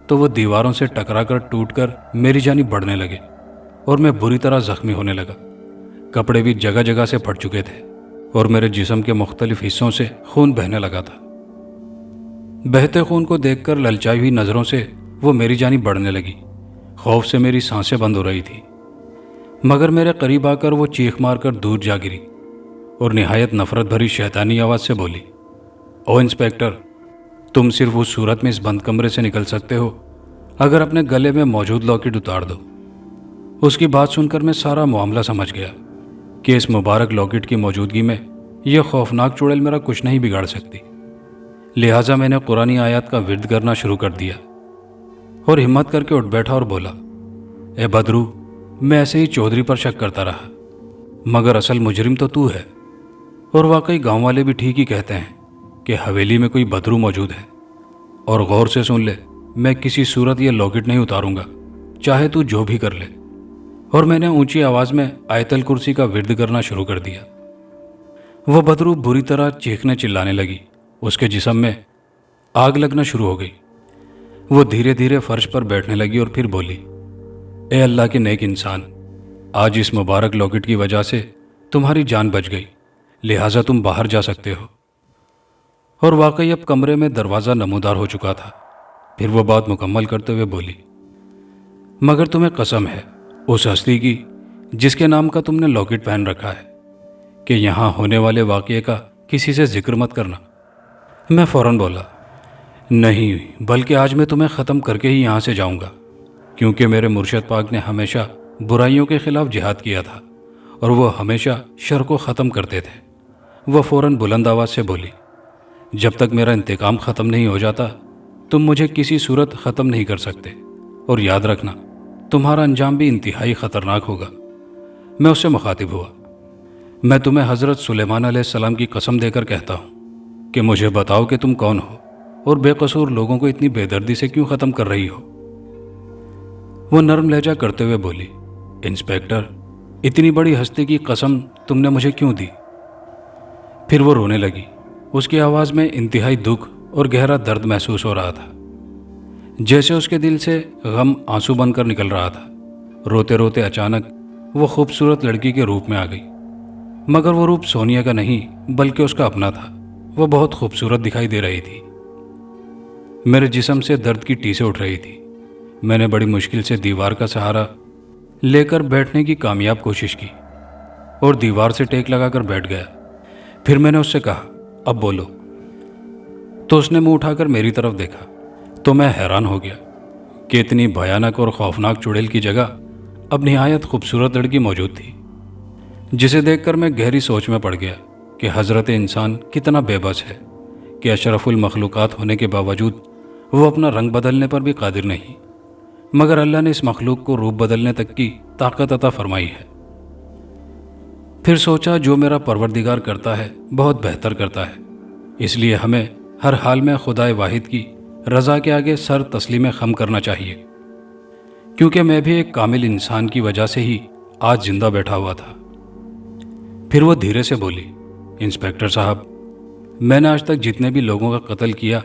تو وہ دیواروں سے ٹکرا کر ٹوٹ کر میری جانب بڑھنے لگے، اور میں بری طرح زخمی ہونے لگا۔ کپڑے بھی جگہ جگہ سے پھٹ چکے تھے، اور میرے جسم کے مختلف حصوں سے خون بہنے لگا تھا۔ بہتے خون کو دیکھ کر للچائی ہوئی نظروں سے وہ میری جانب بڑھنے لگی۔ خوف سے میری سانسیں بند ہو رہی تھی، مگر میرے قریب آ کر وہ چیخ مار کر دور جا گری، اور نہایت نفرت بھری شیطانی آواز سے بولی، او انسپیکٹر، تم صرف اس صورت میں اس بند کمرے سے نکل سکتے ہو اگر اپنے گلے میں موجود لاکٹ اتار دو۔ اس کی بات سن کر میں سارا معاملہ سمجھ گیا کہ اس مبارک لاکٹ کی موجودگی میں یہ خوفناک چڑیل میرا کچھ نہیں بگاڑ سکتی۔ لہٰذا میں نے قرآنی آیات کا ورد کرنا شروع کر دیا، اور ہمت کر کے اٹھ بیٹھا اور بولا، اے بدرو، میں ایسے ہی چودھری پر شک کرتا رہا، مگر اصل مجرم تو ہے۔ اور واقعی گاؤں والے بھی ٹھیک ہی کہتے ہیں کہ حویلی میں کوئی بدرو موجود ہے۔ اور غور سے سن لے، میں کسی صورت یہ لاکٹ نہیں اتاروں گا، چاہے تو جو بھی کر لے۔ اور میں نے اونچی آواز میں آیت الکرسی کا ورد کرنا شروع کر دیا۔ وہ بدرو بری طرح چیخنے چلانے لگی۔ اس کے جسم میں آگ لگنا شروع ہو گئی۔ وہ دھیرے دھیرے فرش پر بیٹھنے لگی اور پھر بولی، اے اللہ کے نیک انسان، آج اس مبارک لاکٹ کی وجہ سے تمہاری جان بچ گئی، لہٰذا تم باہر جا سکتے ہو۔ اور واقعی اب کمرے میں دروازہ نمودار ہو چکا تھا۔ پھر وہ بات مکمل کرتے ہوئے بولی، مگر تمہیں قسم ہے اس ہستی کی جس کے نام کا تم نے لاکٹ پہن رکھا ہے، کہ یہاں ہونے والے واقعے کا کسی سے ذکر مت کرنا۔ میں فوراً بولا، نہیں، بلکہ آج میں تمہیں ختم کر کے ہی یہاں سے جاؤں گا، کیونکہ میرے مرشد پاک نے ہمیشہ برائیوں کے خلاف جہاد کیا تھا، اور وہ ہمیشہ شر کو ختم کرتے تھے۔ وہ فوراً بلند آواز سے بولی، جب تک میرا انتقام ختم نہیں ہو جاتا تم مجھے کسی صورت ختم نہیں کر سکتے، اور یاد رکھنا تمہارا انجام بھی انتہائی خطرناک ہوگا۔ میں اس سے مخاطب ہوا، میں تمہیں حضرت سلیمان علیہ السلام کی قسم دے کر کہتا ہوں کہ مجھے بتاؤ کہ تم کون ہو، اور بے قصور لوگوں کو اتنی بے دردی سے کیوں ختم کر رہی ہو؟ وہ نرم لہجہ کرتے ہوئے بولی، انسپیکٹر، اتنی بڑی ہستی کی قسم تم نے مجھے کیوں دی؟ پھر وہ رونے لگی۔ اس کی آواز میں انتہائی دکھ اور گہرا درد محسوس ہو رہا تھا، جیسے اس کے دل سے غم آنسو بن کر نکل رہا تھا۔ روتے روتے اچانک وہ خوبصورت لڑکی کے روپ میں آ گئی، مگر وہ روپ سونیا کا نہیں بلکہ اس کا اپنا تھا۔ وہ بہت خوبصورت دکھائی دے رہی تھی۔ میرے جسم سے درد کی ٹیسیں اٹھ رہی تھی۔ میں نے بڑی مشکل سے دیوار کا سہارا لے کر بیٹھنے کی کامیاب کوشش کی، اور دیوار سے ٹیک لگا کر بیٹھ گیا۔ پھر میں نے اس سے کہا، اب بولو۔ تو اس نے منہ اٹھا کر میری طرف دیکھا، تو میں حیران ہو گیا کہ اتنی بھیانک اور خوفناک چڑیل کی جگہ اب نہایت خوبصورت لڑکی موجود تھی، جسے دیکھ کر میں گہری سوچ میں پڑ گیا کہ حضرت انسان کتنا بے بس ہے کہ اشرف المخلوقات ہونے کے باوجود وہ اپنا رنگ بدلنے پر بھی قادر نہیں، مگر اللہ نے اس مخلوق کو روپ بدلنے تک کی طاقت عطا فرمائی ہے۔ پھر سوچا جو میرا پروردگار کرتا ہے بہت بہتر کرتا ہے، اس لیے ہمیں ہر حال میں خدائے واحد کی رضا کے آگے سر تسلیم خم کرنا چاہیے، کیونکہ میں بھی ایک کامل انسان کی وجہ سے ہی آج زندہ بیٹھا ہوا تھا۔ پھر وہ دھیرے سے بولی، انسپکٹر صاحب، میں نے آج تک جتنے بھی لوگوں کا قتل کیا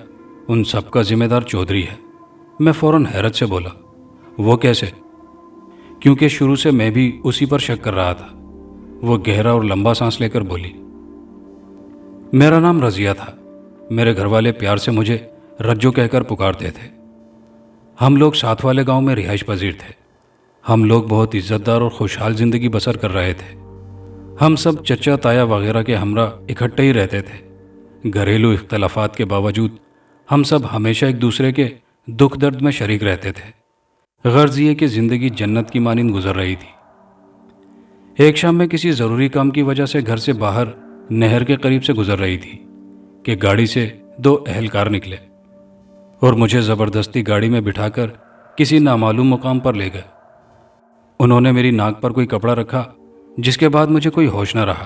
ان سب کا ذمہ دار چودھری ہے۔ میں فوراً حیرت سے بولا، وہ کیسے؟ کیونکہ شروع سے میں بھی اسی پر شک کر رہا تھا۔ وہ گہرا اور لمبا سانس لے کر بولی، میرا نام رضیہ تھا، میرے گھر والے پیار سے مجھے رجو کہہ کر پکارتے تھے۔ ہم لوگ ساتھ والے گاؤں میں رہائش پذیر تھے۔ ہم لوگ بہت عزت دار اور خوشحال زندگی بسر کر رہے تھے۔ ہم سب چچا تایا وغیرہ کے ہمراہ اکٹھے ہی رہتے تھے۔ گھریلو اختلافات کے باوجود ہم سب ہمیشہ ایک دوسرے کے دکھ درد میں شریک رہتے تھے۔ غرض یہ کہ زندگی جنت کی مانند گزر رہی تھی۔ ایک شام میں کسی ضروری کام کی وجہ سے گھر سے باہر نہر کے قریب سے گزر رہی تھی کہ گاڑی سے 2 اہلکار نکلے اور مجھے زبردستی گاڑی میں بٹھا کر کسی نامعلوم مقام پر لے گئے۔ انہوں نے میری ناک پر کوئی کپڑا رکھا، جس کے بعد مجھے کوئی ہوش نہ رہا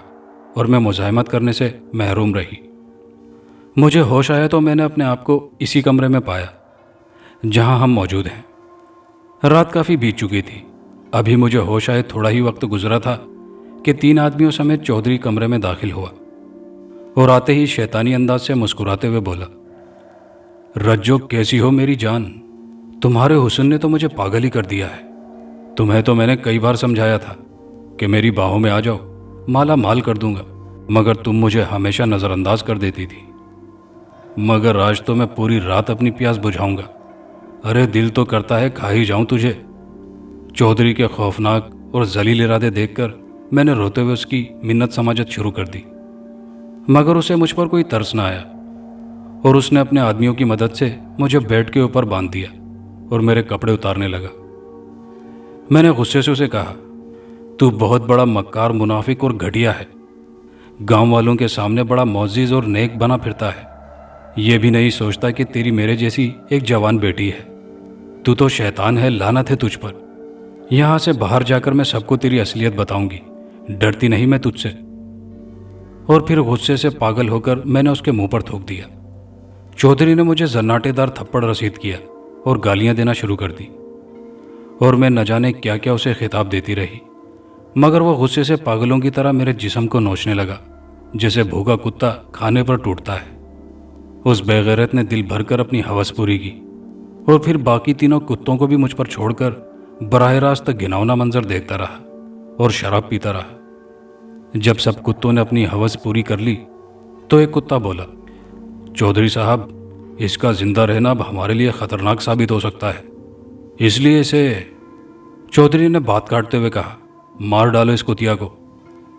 اور میں مزاحمت کرنے سے محروم رہی۔ مجھے ہوش آیا تو میں نے اپنے آپ کو اسی کمرے میں پایا جہاں ہم موجود ہیں۔ رات کافی بیت چکی تھی۔ ابھی مجھے ہوش آئے تھوڑا ہی وقت گزرا تھا کہ 3 آدمیوں سمیت چودھری کمرے میں داخل ہوا اور آتے ہی شیطانی انداز سے مسکراتے ہوئے بولا، رجو کیسی ہو میری جان؟ تمہارے حسن نے تو مجھے پاگل ہی کر دیا ہے۔ تمہیں تو میں نے کئی بار سمجھایا تھا کہ میری باہوں میں آ جاؤ، مالا مال کر دوں گا، مگر تم مجھے ہمیشہ نظر انداز کر دیتی تھی۔ مگر آج تو میں پوری رات اپنی پیاس بجھاؤں گا۔ ارے دل تو کرتا ہے کھا ہی جاؤں تجھے۔ چودھری کے خوفناک اور ذلیل ارادے دیکھ کر میں نے روتے ہوئے اس کی منت سماجت شروع کر دی، مگر اسے مجھ پر کوئی ترس نہ آیا اور اس نے اپنے آدمیوں کی مدد سے مجھے بیڈ کے اوپر باندھ دیا اور میرے کپڑے اتارنے لگا۔ میں نے غصے سے اسے کہا، تو بہت بڑا مکار، منافق اور گھٹیا ہے۔ گاؤں والوں کے سامنے بڑا معزز اور نیک بنا پھرتا ہے، یہ بھی نہیں سوچتا کہ تیری میرے جیسی ایک جوان بیٹی ہے۔ تو شیطان ہے، لعنت ہے تجھ پر۔ یہاں سے باہر جا کر میں سب کو تیری اصلیت بتاؤں گی، ڈرتی نہیں میں تجھ سے؟ اور پھر غصے سے پاگل ہو کر میں نے اس کے منہ پر تھوک دیا۔ چودھری نے مجھے زناٹے دار تھپڑ رسید کیا اور گالیاں دینا شروع کر دی، اور میں نہ جانے کیا کیا اسے خطاب دیتی رہی، مگر وہ غصے سے پاگلوں کی طرح میرے جسم کو نوچنے لگا جیسے بھوکا کتا کھانے پر ٹوٹتا ہے۔ اس بے غیرت نے دل بھر کر اپنی ہوس پوری کی اور پھر باقی تینوں کتوں کو بھی مجھ پر چھوڑ کر براہ راست گھناؤنا منظر دیکھتا رہا اور شراب پیتا رہا۔ جب سب کتوں نے اپنی ہوس پوری کر لی تو ایک کتا بولا، چودھری صاحب، اس کا زندہ رہنا اب ہمارے لیے خطرناک ثابت ہو سکتا ہے، اس لیے اسے… چودھری نے بات کاٹتے ہوئے کہا، مار ڈالو اس کتیا کو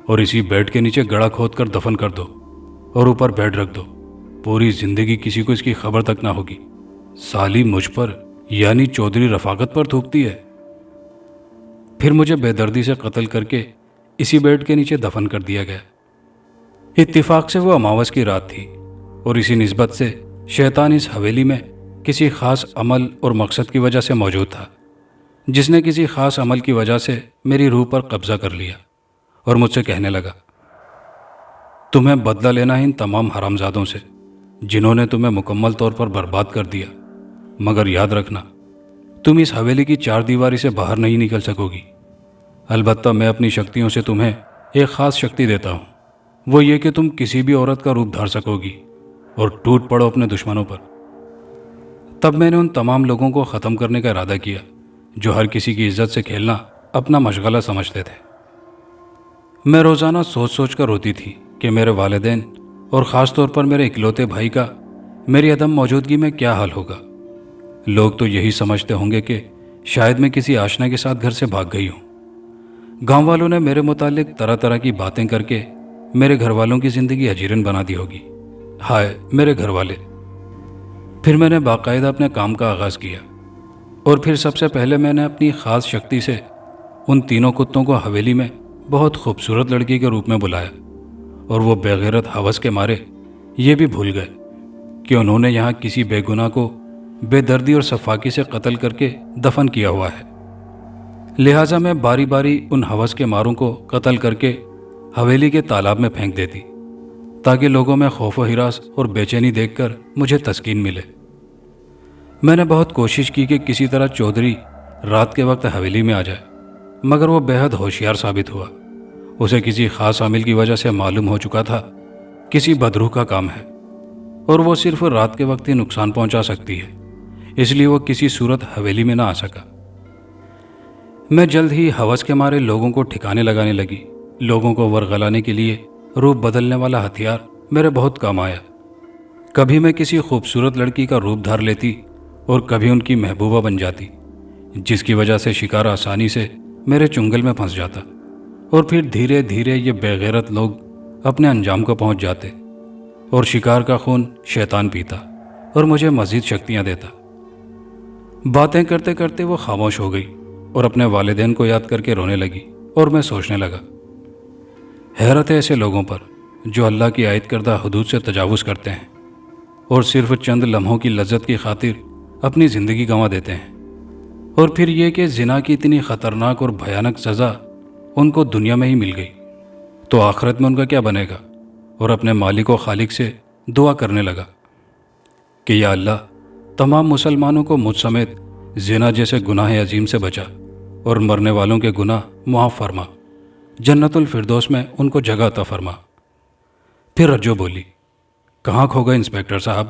اور اسی بیڈ کے نیچے گڑھا کھود کر دفن کر دو اور اوپر بیڈ رکھ دو۔ پوری زندگی کسی کو اس کی خبر تک نہ ہوگی۔ سالی مجھ پر یعنی چودھری رفاقت پر تھوکتی ہے۔ پھر مجھے بے دردی سے قتل کر کے اسی بیڈ کے نیچے دفن کر دیا گیا۔ اتفاق سے وہ اماوس کی رات تھی اور اسی نسبت سے شیطان اس حویلی میں کسی خاص عمل اور مقصد کی وجہ سے موجود تھا، جس نے کسی خاص عمل کی وجہ سے میری روح پر قبضہ کر لیا اور مجھ سے کہنے لگا، تمہیں بدلہ لینا ہے ان تمام حرامزادوں سے جنہوں نے تمہیں مکمل طور پر برباد کر دیا، مگر یاد رکھنا تم اس حویلی کی 4 دیواری سے باہر نہیں نکل سکو گی۔ البتہ میں اپنی شکتیوں سے تمہیں ایک خاص شکتی دیتا ہوں، وہ یہ کہ تم کسی بھی عورت کا روپ دھار سکو گی اور ٹوٹ پڑو اپنے دشمنوں پر۔ تب میں نے ان تمام لوگوں کو ختم کرنے کا ارادہ کیا جو ہر کسی کی عزت سے کھیلنا اپنا مشغلہ سمجھتے تھے۔ میں روزانہ سوچ سوچ کر روتی تھی کہ میرے والدین اور خاص طور پر میرے اکلوتے بھائی کا میری عدم موجودگی میں کیا حال ہوگا۔ لوگ تو یہی سمجھتے ہوں گے کہ شاید میں کسی آشنا کے ساتھ گھر سے بھاگ گئی ہوں۔ گاؤں والوں نے میرے متعلق طرح طرح کی باتیں کر کے میرے گھر والوں کی زندگی اجیرن بنا دی ہوگی۔ ہائے میرے گھر والے! پھر میں نے باقاعدہ اپنے کام کا آغاز کیا اور پھر سب سے پہلے میں نے اپنی خاص شکتی سے ان تینوں کتوں کو حویلی میں بہت خوبصورت لڑکی کے روپ میں بلایا، اور وہ بے غیرت ہوس کے مارے یہ بھی بھول گئے کہ انہوں نے یہاں کسی بے گناہ کو بے دردی اور سفاکی سے قتل کر کے دفن کیا ہوا ہے۔ لہٰذا میں باری باری ان ہوس کے ماروں کو قتل کر کے حویلی کے تالاب میں پھینک دیتی، تاکہ لوگوں میں خوف و ہراس اور بے چینی دیکھ کر مجھے تسکین ملے۔ میں نے بہت کوشش کی کہ کسی طرح چودھری رات کے وقت حویلی میں آ جائے، مگر وہ بے حد ہوشیار ثابت ہوا۔ اسے کسی خاص عامل کی وجہ سے معلوم ہو چکا تھا کسی بدروح کا کام ہے اور وہ صرف رات کے وقت ہی نقصان پہنچا سکتی ہے، اس لیے وہ کسی صورت حویلی میں نہ آ سکا۔ میں جلد ہی ہوس کے مارے لوگوں کو ٹھکانے لگانے لگی۔ لوگوں کو ورغلانے کے لیے روپ بدلنے والا ہتھیار میرے بہت کام آیا۔ کبھی میں کسی خوبصورت لڑکی کا روپ دھار لیتی اور کبھی ان کی محبوبہ بن جاتی، جس کی وجہ سے شکار آسانی سے میرے چنگل میں پھنس جاتا، اور پھر دھیرے دھیرے یہ بے غیرت لوگ اپنے انجام کو پہنچ جاتے اور شکار کا خون شیطان پیتا اور مجھے مزید شکتیاں دیتا۔ باتیں کرتے کرتے وہ خاموش ہو گئی اور اپنے والدین کو یاد کر کے رونے لگی، اور میں سوچنے لگا، حیرت ہے ایسے لوگوں پر جو اللہ کی عائد کردہ حدود سے تجاوز کرتے ہیں اور صرف چند لمحوں کی لذت کی خاطر اپنی زندگی گنوا دیتے ہیں، اور پھر یہ کہ زنا کی اتنی خطرناک اور بھیانک سزا ان کو دنیا میں ہی مل گئی تو آخرت میں ان کا کیا بنے گا۔ اور اپنے مالک و خالق سے دعا کرنے لگا کہ یا اللہ، تمام مسلمانوں کو مجھ سمیت زنا جیسے گناہ عظیم سے بچا اور مرنے والوں کے گناہ معاف فرما، جنت الفردوس میں ان کو جگہ عطا فرما۔ پھر رجو بولی، کہاں کھو گئے انسپیکٹر صاحب؟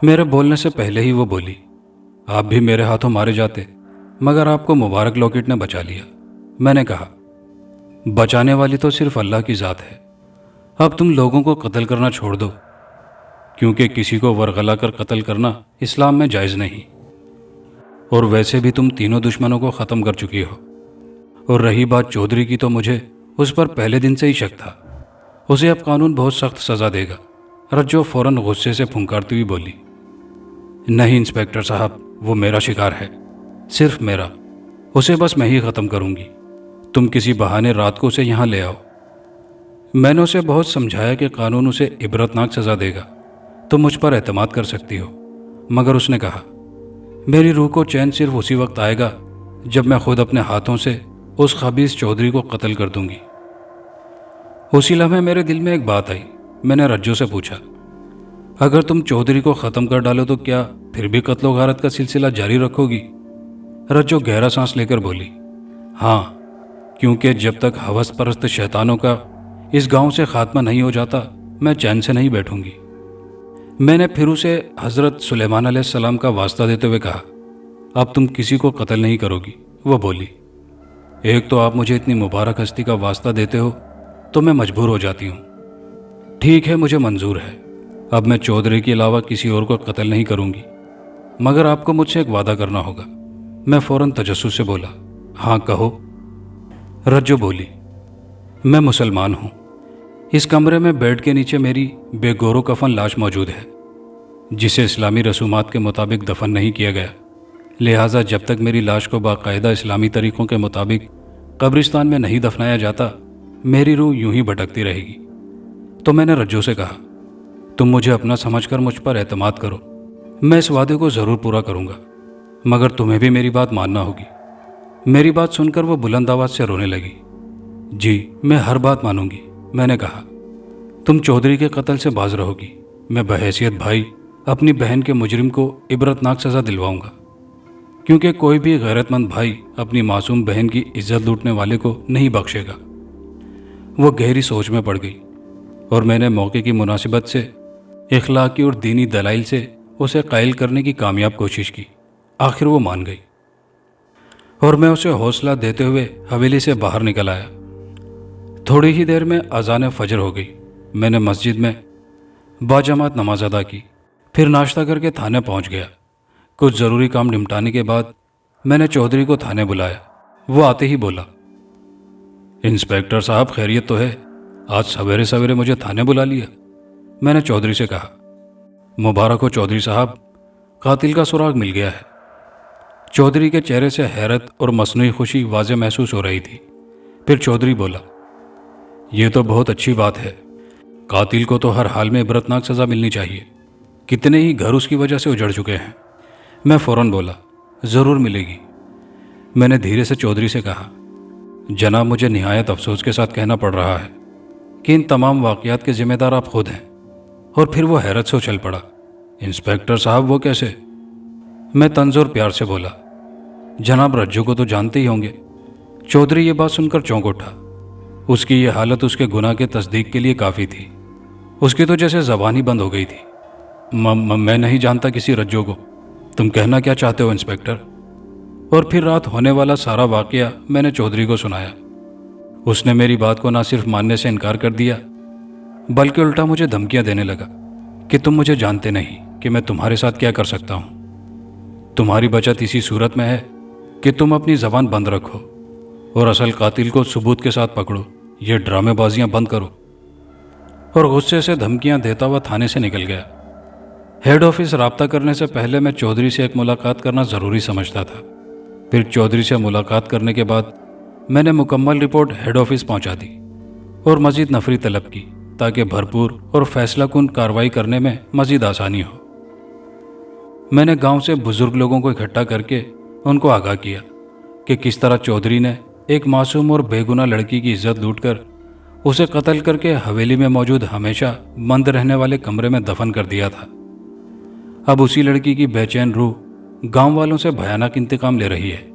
میرے بولنے سے پہلے ہی وہ بولی، آپ بھی میرے ہاتھوں مارے جاتے، مگر آپ کو مبارک لاکٹ نے بچا لیا۔ میں نے کہا، بچانے والی تو صرف اللہ کی ذات ہے، اب تم لوگوں کو قتل کرنا چھوڑ دو، کیونکہ کسی کو ورغلا کر قتل کرنا اسلام میں جائز نہیں، اور ویسے بھی تم تینوں دشمنوں کو ختم کر چکی ہو۔ اور رہی بات چودھری کی، تو مجھے اس پر پہلے دن سے ہی شک تھا، اسے اب قانون بہت سخت سزا دے گا۔ رجو فوراً غصے سے پھنکارتی ہوئی بولی، نہیں انسپیکٹر صاحب، وہ میرا شکار ہے، صرف میرا، اسے بس میں ہی ختم کروں گی، تم کسی بہانے رات کو اسے یہاں لے آؤ۔ میں نے اسے بہت سمجھایا کہ قانون اسے عبرتناک سزا دے گا، تم مجھ پر اعتماد کر سکتی ہو، مگر اس نے کہا، میری روح کو چین صرف اسی وقت آئے گا جب میں خود اپنے ہاتھوں سے اس خبیث چودھری کو قتل کر دوں گی۔ اسی لمحے میرے دل میں ایک بات آئی۔ میں نے رجو سے پوچھا، اگر تم چودھری کو ختم کر ڈالو تو کیا پھر بھی قتل و غارت کا سلسلہ جاری رکھو گی؟ رجو گہرا سانس لے کر بولی، ہاں، کیونکہ جب تک ہوس پرست شیطانوں کا اس گاؤں سے خاتمہ نہیں ہو جاتا، میں چین سے نہیں بیٹھوں گی۔ میں نے پھر اسے حضرت سلیمان علیہ السلام کا واسطہ دیتے ہوئے کہا، اب تم کسی کو قتل نہیں کرو گی۔ وہ بولی، ایک تو آپ مجھے اتنی مبارک ہستی کا واسطہ دیتے ہو تو میں مجبور ہو جاتی ہوں۔ ٹھیک ہے، مجھے منظور ہے، اب میں چودھری کے علاوہ کسی اور کو قتل نہیں کروں گی، مگر آپ کو مجھ سے ایک وعدہ کرنا ہوگا۔ میں فوراً تجسس سے بولا، ہاں کہو۔ رجو بولی، میں مسلمان ہوں، اس کمرے میں بیڈ کے نیچے میری بے گور و کفن لاش موجود ہے، جسے اسلامی رسومات کے مطابق دفن نہیں کیا گیا، لہٰذا جب تک میری لاش کو باقاعدہ اسلامی طریقوں کے مطابق قبرستان میں نہیں دفنایا جاتا، میری روح یوں ہی بھٹکتی رہے گی۔ تو میں نے رجو سے کہا، تم مجھے اپنا سمجھ کر مجھ پر اعتماد کرو، میں اس وعدے کو ضرور پورا کروں گا، مگر تمہیں بھی میری بات ماننا ہوگی۔ میری بات سن کر وہ بلند آواز سے رونے لگی۔ جی، میں ہر بات مانوں گی۔ میں نے کہا، تم چودھری کے قتل سے باز رہو گی، میں بحیثیت بھائی اپنی بہن کے مجرم کو عبرتناک سزا دلواؤں گا، کیونکہ کوئی بھی غیرت مند بھائی اپنی معصوم بہن کی عزت لوٹنے والے کو نہیں بخشے گا۔ وہ گہری سوچ میں پڑ گئی، اور میں نے موقع کی مناسبت سے اخلاقی اور دینی دلائل سے اسے قائل کرنے کی کامیاب کوشش کی۔ آخر وہ مان گئی، اور میں اسے حوصلہ دیتے ہوئے حویلی سے باہر نکل آیا۔ تھوڑی ہی دیر میں اذان فجر ہو گئی۔ میں نے مسجد میں باجماعت نماز ادا کی، پھر ناشتہ کر کے تھانے پہنچ گیا۔ کچھ ضروری کام نمٹانے کے بعد میں نے چودھری کو تھانے بلایا۔ وہ آتے ہی بولا، انسپیکٹر صاحب، خیریت تو ہے؟ آج سویرے سویرے مجھے تھانے بلا لیا۔ میں نے چودھری سے کہا، مبارک ہو چودھری صاحب، قاتل کا سراغ مل گیا ہے۔ چودھری کے چہرے سے حیرت اور مصنوعی خوشی واضح محسوس ہو رہی تھی۔ پھر چودھری بولا، یہ تو بہت اچھی بات ہے، قاتل کو تو ہر حال میں عبرتناک سزا ملنی چاہیے۔ کتنے ہی گھر اس کی وجہ سے اجڑ چکے ہیں۔ میں فوراً بولا، ضرور ملے گی۔ میں نے دھیرے سے چودھری سے کہا، جناب مجھے نہایت افسوس کے ساتھ کہنا پڑ رہا ہے کہ ان تمام واقعات کے ذمہ دار آپ خود ہیں۔ اور پھر وہ حیرت سے اچھل پڑا، انسپیکٹر صاحب وہ کیسے؟ میں طنز اور پیار سے بولا، جناب رجو کو تو جانتے ہی ہوں گے۔ چودھری یہ بات سن کر چونک اٹھا۔ اس کی یہ حالت اس کے گناہ کے تصدیق کے لیے کافی تھی۔ اس کی تو جیسے زبان ہی بند ہو گئی تھی۔ میں نہیں جانتا کسی رجو کو۔ تم کہنا کیا چاہتے ہو انسپیکٹر؟ اور پھر رات ہونے والا سارا واقعہ میں نے چودھری کو سنایا۔ اس نے میری بات کو نہ صرف ماننے سے انکار کر دیا بلکہ الٹا مجھے دھمکیاں دینے لگا کہ تم مجھے جانتے نہیں کہ میں تمہارے ساتھ کیا کر سکتا ہوں۔ تمہاری بچت اسی صورت میں ہے کہ تم اپنی زبان بند رکھو اور اصل قاتل کو ثبوت کے ساتھ پکڑو، یہ ڈرامے بازیاں بند کرو۔ اور غصے سے دھمکیاں دیتا ہوا تھانے سے نکل گیا۔ ہیڈ آفس رابطہ کرنے سے پہلے میں چودھری سے ایک ملاقات کرنا ضروری سمجھتا تھا۔ پھر چودھری سے ملاقات کرنے کے بعد میں نے مکمل رپورٹ ہیڈ آفس پہنچا دی اور مزید نفری طلب کی تاکہ بھرپور اور فیصلہ کن کارروائی کرنے میں مزید آسانی ہو۔ میں نے گاؤں سے بزرگ لوگوں کو اکٹھا کر کے ان کو آگاہ کیا کہ کس طرح چودھری نے ایک معصوم اور بے گناہ لڑکی کی عزت لوٹ کر اسے قتل کر کے حویلی میں موجود ہمیشہ بند رہنے والے کمرے میں دفن کر دیا تھا۔ اب اسی لڑکی کی بے چین روح گاؤں والوں سے بھیانک انتقام لے رہی ہے،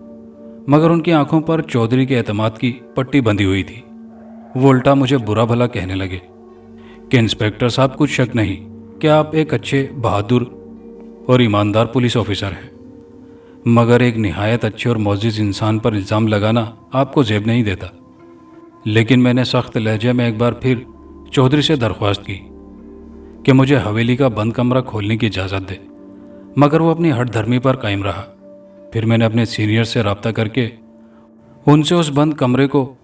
مگر ان کی آنکھوں پر چودھری کے اعتماد کی پٹی بندھی ہوئی تھی۔ وہ الٹا مجھے برا بھلا کہنے لگے کہ انسپیکٹر صاحب کچھ شک نہیں کہ آپ ایک اچھے، بہادر اور ایماندار پولیس آفیسر ہیں، مگر ایک نہایت اچھے اور معزز انسان پر الزام لگانا آپ کو زیب نہیں دیتا۔ لیکن میں نے سخت لہجے میں ایک بار پھر چودھری سے درخواست کی کہ مجھے حویلی کا بند کمرہ کھولنے کی اجازت دے، مگر وہ اپنی ہٹ دھرمی پر قائم رہا۔ پھر میں نے اپنے سینئر سے رابطہ کر کے ان سے اس بند کمرے کو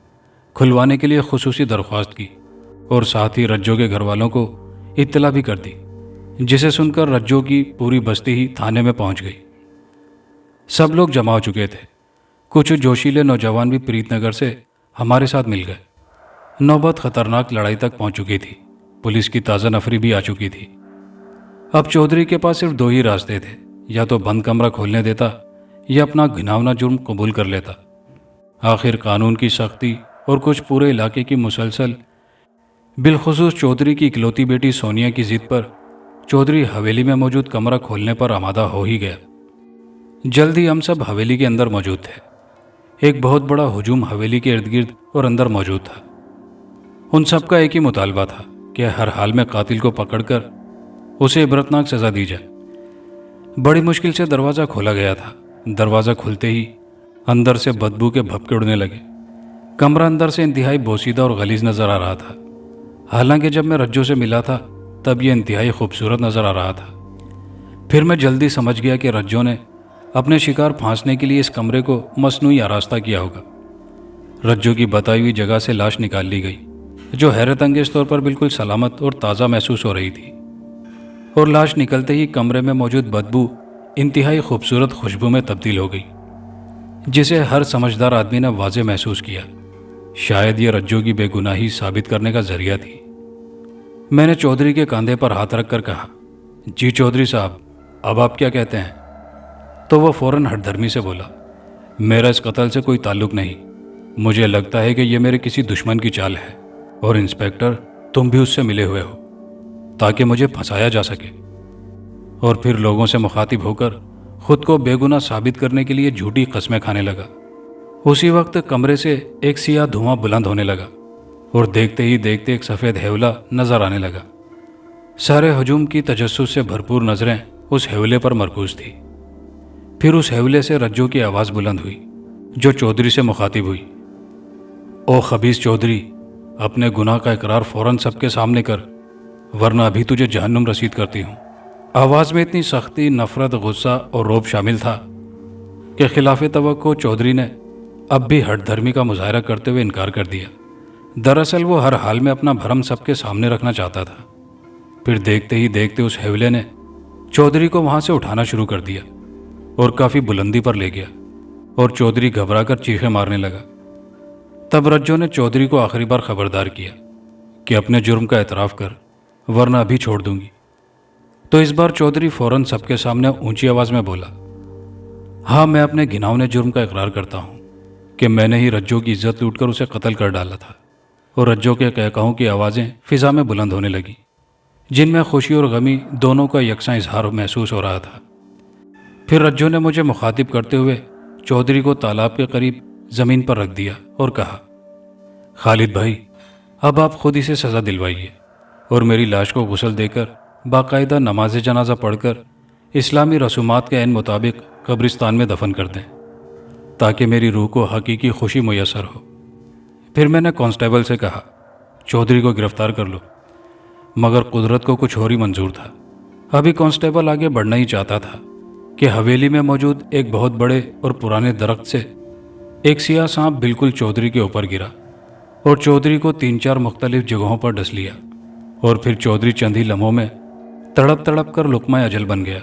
کھلوانے کے لیے خصوصی درخواست کی اور ساتھ ہی رجو کے گھر والوں کو اطلاع بھی کر دی، جسے سن کر رجو کی پوری بستی ہی تھانے میں پہنچ گئی۔ سب لوگ جمع ہو چکے تھے۔ کچھ جوشیلے نوجوان بھی پریت نگر سے ہمارے ساتھ مل گئے۔ نوبت خطرناک لڑائی تک پہنچ چکی تھی۔ پولیس کی تازہ نفری بھی آ چکی تھی۔ اب چودھری کے پاس صرف دو ہی راستے تھے، یا تو بند کمرہ کھولنے دیتا یا اپنا گھناؤنا جرم قبول کر لیتا۔ آخر قانون کی سختی اور کچھ پورے علاقے کی مسلسل، بالخصوص چودھری کی اکلوتی بیٹی سونیا کی ضد پر چودھری حویلی میں موجود کمرہ کھولنے پر آمادہ ہو ہی گیا۔ جلد ہی ہم سب حویلی کے اندر موجود تھے۔ ایک بہت بڑا ہجوم حویلی کے ارد گرد اور اندر موجود تھا۔ ان سب کا ایک ہی مطالبہ تھا کہ ہر حال میں قاتل کو پکڑ کر اسے عبرتناک سزا دی جائے۔ بڑی مشکل سے دروازہ کھولا گیا تھا۔ دروازہ کھلتے ہی اندر سے بدبو کے بھپکے اڑنے لگے۔ کمرہ اندر سے انتہائی بوسیدہ اور غلیظ نظر آ رہا تھا، حالانکہ جب میں رجو سے ملا تھا تب یہ انتہائی خوبصورت نظر آ رہا تھا۔ پھر میں جلدی سمجھ گیا کہ رجو نے اپنے شکار پھانسنے کے لیے اس کمرے کو مصنوعی آراستہ کیا ہوگا۔ رجو کی بتائی ہوئی جگہ سے لاش نکال لی گئی، جو حیرت انگیز طور پر بالکل سلامت اور تازہ محسوس ہو رہی تھی، اور لاش نکلتے ہی کمرے میں موجود بدبو انتہائی خوبصورت خوشبو میں تبدیل ہو گئی، جسے ہر سمجھدار آدمی نے واضح محسوس کیا۔ شاید یہ رجو کی بے گناہی ثابت کرنے کا ذریعہ تھی۔ میں نے چودھری کے کاندھے پر ہاتھ رکھ کر کہا، جی چودھری صاحب، اب آپ کیا کہتے ہیں؟ تو وہ فوراً ہٹ دھرمی سے بولا، میرا اس قتل سے کوئی تعلق نہیں۔ مجھے لگتا ہے کہ یہ میرے کسی دشمن کی چال ہے، اور انسپیکٹر تم بھی اس سے ملے ہوئے ہو تاکہ مجھے پھنسایا جا سکے۔ اور پھر لوگوں سے مخاطب ہو کر خود کو بے گناہ ثابت کرنے کے لیے جھوٹی قسمیں کھانے لگا۔ اسی وقت کمرے سے ایک سیاہ دھواں بلند ہونے لگا اور دیکھتے ہی دیکھتے ایک سفید ہیولا نظر آنے لگا۔ سارے ہجوم کی تجسس سے بھرپور نظریں اس ہیولے پر مرکوز تھی۔ پھر اس ہیولے سے رجو کی آواز بلند ہوئی، جو چودھری سے مخاطب ہوئی، او خبیث چودھری، اپنے گناہ کا اقرار فوراً سب کے سامنے کر، ورنہ ابھی تجھے جہنم رسید کرتی ہوں۔ آواز میں اتنی سختی، نفرت، غصہ اور رعب شامل تھا کہ خلاف توقع چودھری نے اب بھی ہٹ دھرمی کا مظاہرہ کرتے ہوئے انکار کر دیا۔ دراصل وہ ہر حال میں اپنا بھرم سب کے سامنے رکھنا چاہتا تھا۔ پھر دیکھتے ہی دیکھتے اس ہیولے نے چودھری کو وہاں سے اٹھانا شروع کر دیا اور کافی بلندی پر لے گیا، اور چودھری گھبرا کر چیخیں مارنے لگا۔ تب رجو نے چودھری کو آخری بار خبردار کیا کہ اپنے جرم کا اعتراف کر، ورنہ ابھی چھوڑ دوں گی۔ تو اس بار چودھری فوراً سب کے سامنے اونچی آواز میں بولا، ہاں میں اپنے گھناؤنے جرم کا اقرار کرتا ہوں کہ میں نے ہی رجو کی عزت لوٹ کر اسے قتل کر ڈالا تھا۔ اور رجو کے قہقہوں کی آوازیں فضا میں بلند ہونے لگیں، جن میں خوشی اور غمی دونوں کا یکساں اظہار محسوس ہو رہا تھا۔ پھر رجو نے مجھے مخاطب کرتے ہوئے چودھری کو تالاب کے قریب زمین پر رکھ دیا اور کہا، خالد بھائی، اب آپ خود ہی سے سزا دلوائیے اور میری لاش کو غسل دے کر باقاعدہ نماز جنازہ پڑھ کر اسلامی رسومات کے عین مطابق قبرستان میں دفن کر دیں تاکہ میری روح کو حقیقی خوشی میسر ہو۔ پھر میں نے کانسٹیبل سے کہا، چودھری کو گرفتار کر لو، مگر قدرت کو کچھ اور ہی منظور تھا۔ ابھی کانسٹیبل آگے بڑھنا ہی چاہتا تھا کہ حویلی میں موجود ایک بہت بڑے اور پرانے درخت سے ایک سیاہ سانپ بالکل چودھری کے اوپر گرا اور چودھری کو 3-4 مختلف جگہوں پر ڈس لیا، اور پھر چودھری چند ہی لمحوں میں تڑپ تڑپ کر لقمہ اجل بن گیا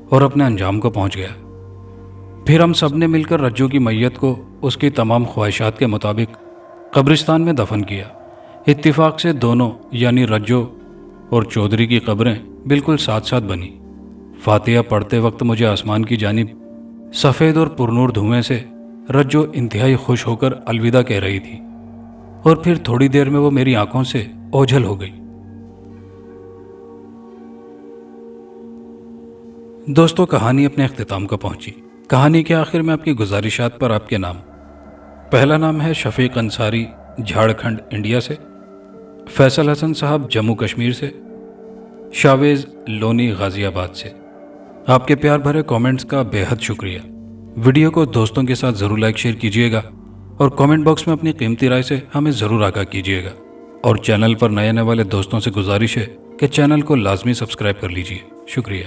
اور اپنے انجام کو پہنچ گیا۔ پھر ہم سب نے مل کر رجو کی میت کو اس کی تمام خواہشات کے مطابق قبرستان میں دفن کیا۔ اتفاق سے دونوں یعنی رجو اور چودھری کی قبریں بالکل ساتھ ساتھ بنی۔ فاتحہ پڑھتے وقت مجھے آسمان کی جانب سفید اور پرنور دھوئیں سے رجو انتہائی خوش ہو کر الوداع کہہ رہی تھی، اور پھر تھوڑی دیر میں وہ میری آنکھوں سے اوجھل ہو گئی۔ دوستو، کہانی اپنے اختتام کو پہنچی۔ کہانی کے آخر میں آپ کی گزارشات پر آپ کے نام۔ پہلا نام ہے شفیق انصاری، جھارکھنڈ، انڈیا سے۔ فیصل حسن صاحب، جموں کشمیر سے۔ شاویز لونی، غازی آباد سے۔ آپ کے پیار بھرے کامنٹس کا بے حد شکریہ۔ ویڈیو کو دوستوں کے ساتھ ضرور لائک شیئر کیجیے گا اور کامنٹ باکس میں اپنی قیمتی رائے سے ہمیں ضرور آگاہ کیجیے گا۔ اور چینل پر نئے آنے والے دوستوں سے گزارش ہے کہ چینل کو لازمی سبسکرائب کر لیجیے۔ شکریہ۔